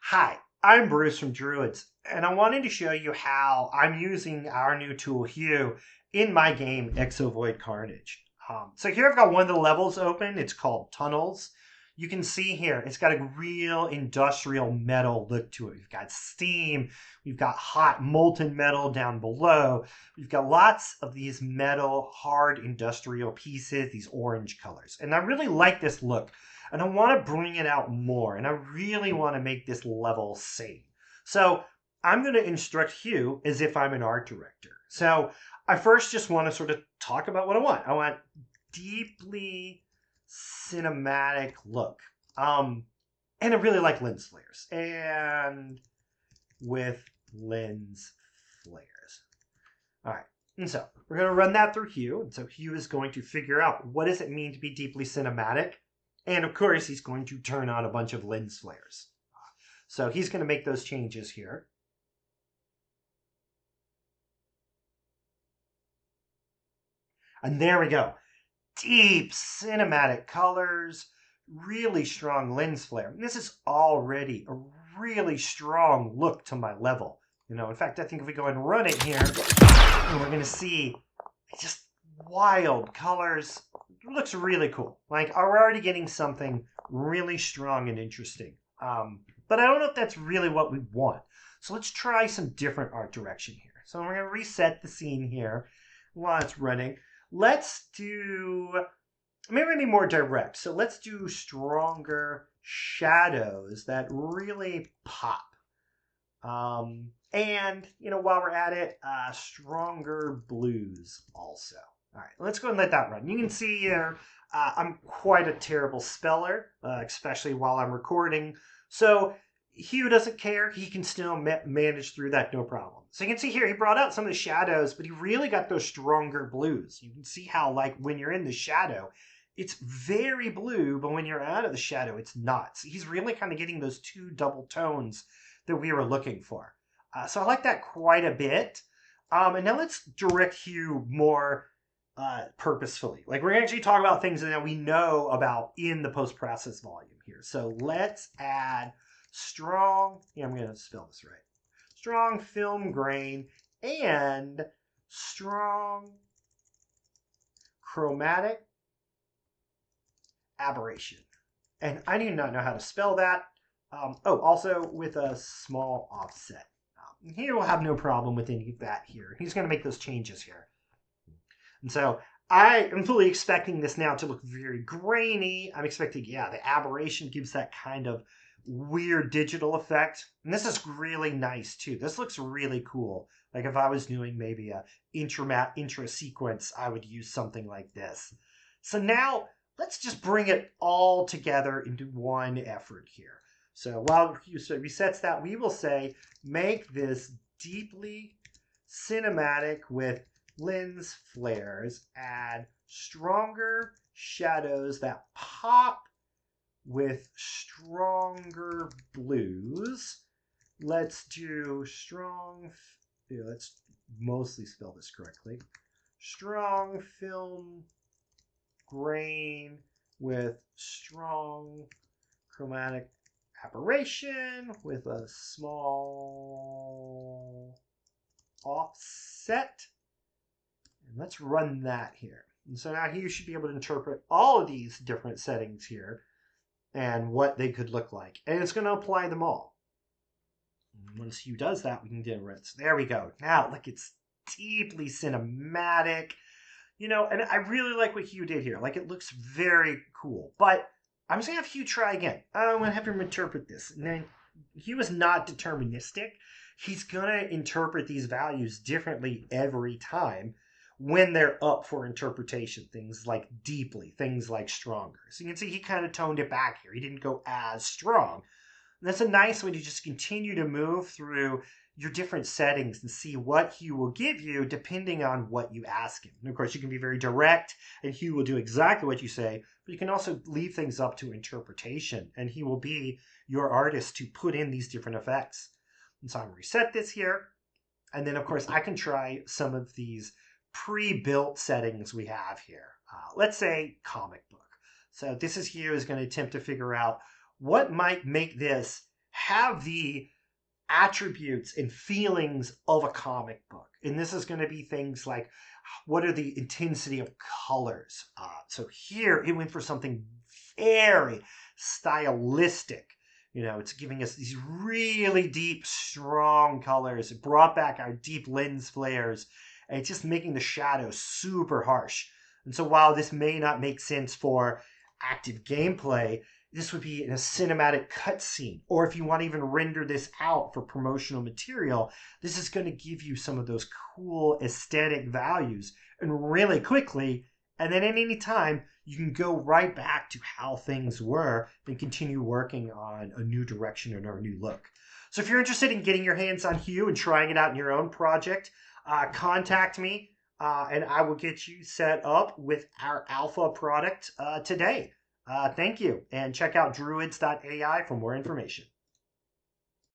Hi, I'm Bruce from Druids, and I wanted to show you how I'm using our new tool, Hugh, in my game, Exovoid Carnage. So here I've got one of the levels open. It's called Tunnels. You can see here, it's got a real industrial metal look to it. We've got steam, we've got hot molten metal down below. We've got lots of these metal, hard industrial pieces, these orange colors. And I really like this look. And I want to bring it out more. And I really want to make this level sane. So I'm going to instruct Hugh as if I'm an art director. So I first just want to sort of talk about what I want. I want deeply cinematic look. And I really like lens flares. And with lens flares. All right. And so we're going to run that through Hugh. And so Hugh is going to figure out what does it mean to be deeply cinematic. And of course, he's going to turn on a bunch of lens flares. So he's going to make those changes here. And there we go. Deep cinematic colors, really strong lens flare. And this is already a really strong look to my level. In fact, I think if we go and run it here, we're going to see just wild colors. It looks really cool. Like, we're already getting something really strong and interesting. But I don't know if that's really what we want. So let's try some different art direction here. So we're going to reset the scene here while it's running. Let's do, maybe more direct. So let's do stronger shadows that really pop. And, while we're at it, stronger blues also. All right, let's go and let that run. You can see here, I'm quite a terrible speller, especially while I'm recording. So Hugh doesn't care. He can still manage through that, no problem. So you can see here, he brought out some of the shadows, but he really got those stronger blues. You can see how, like, when you're in the shadow, it's very blue, but when you're out of the shadow, it's not. So he's really kind of getting those two double tones that we were looking for. So I like that quite a bit. And now let's direct Hugh more purposefully. Like, we're going to actually talk about things that we know about in the post-process volume here. So let's add strong, I'm going to spell this right, strong film grain and strong chromatic aberration. And I do not know how to spell that. Also with a small offset. He will have no problem with any of that here. He's going to make those changes here. And so I am fully expecting this now to look very grainy. I'm expecting, the aberration gives that kind of weird digital effect. And this is really nice too. This looks really cool. Like, if I was doing maybe a intra sequence, I would use something like this. So now let's just bring it all together into one effort here. So while Hugh resets that, we will say, make this deeply cinematic with lens flares, add stronger shadows that pop with stronger blues. Let's do let's mostly spell this correctly. Strong film grain with strong chromatic aberration with a small offset. And let's run that here. And so now you should be able to interpret all of these different settings here and what they could look like. And it's going to apply them all. And once Hugh does that, we can do rinse. There we go. Now, look, it's deeply cinematic. And I really like what Hugh did here. Like, it looks very cool. But I'm just going to have Hugh try again. I'm going to have him interpret this. And then Hugh is not deterministic. He's going to interpret these values differently every time when they're up for interpretation. Things like deeply, things like stronger. So you can see he kind of toned it back here. He didn't go as strong. And that's a nice way to just continue to move through your different settings and see what Hugh will give you depending on what you ask him. And of course, you can be very direct, and Hugh will do exactly what you say, but you can also leave things up to interpretation, and he will be your artist to put in these different effects. And so I'm going to reset this here, and then, of course, I can try some of these pre-built settings we have here. Let's say comic book. So this is Hugh is going to attempt to figure out what might make this have the attributes and feelings of a comic book. And this is going to be things like, what are the intensity of colors? So here it went for something very stylistic. It's giving us these really deep, strong colors. It brought back our deep lens flares, and it's just making the shadows super harsh. And so while this may not make sense for active gameplay, this would be in a cinematic cutscene. Or if you want to even render this out for promotional material, this is going to give you some of those cool aesthetic values and really quickly. And then at any time, you can go right back to how things were and continue working on a new direction and a new look. So if you're interested in getting your hands on Hugh and trying it out in your own project, contact me and I will get you set up with our alpha product today. Thank you, and check out druids.ai for more information.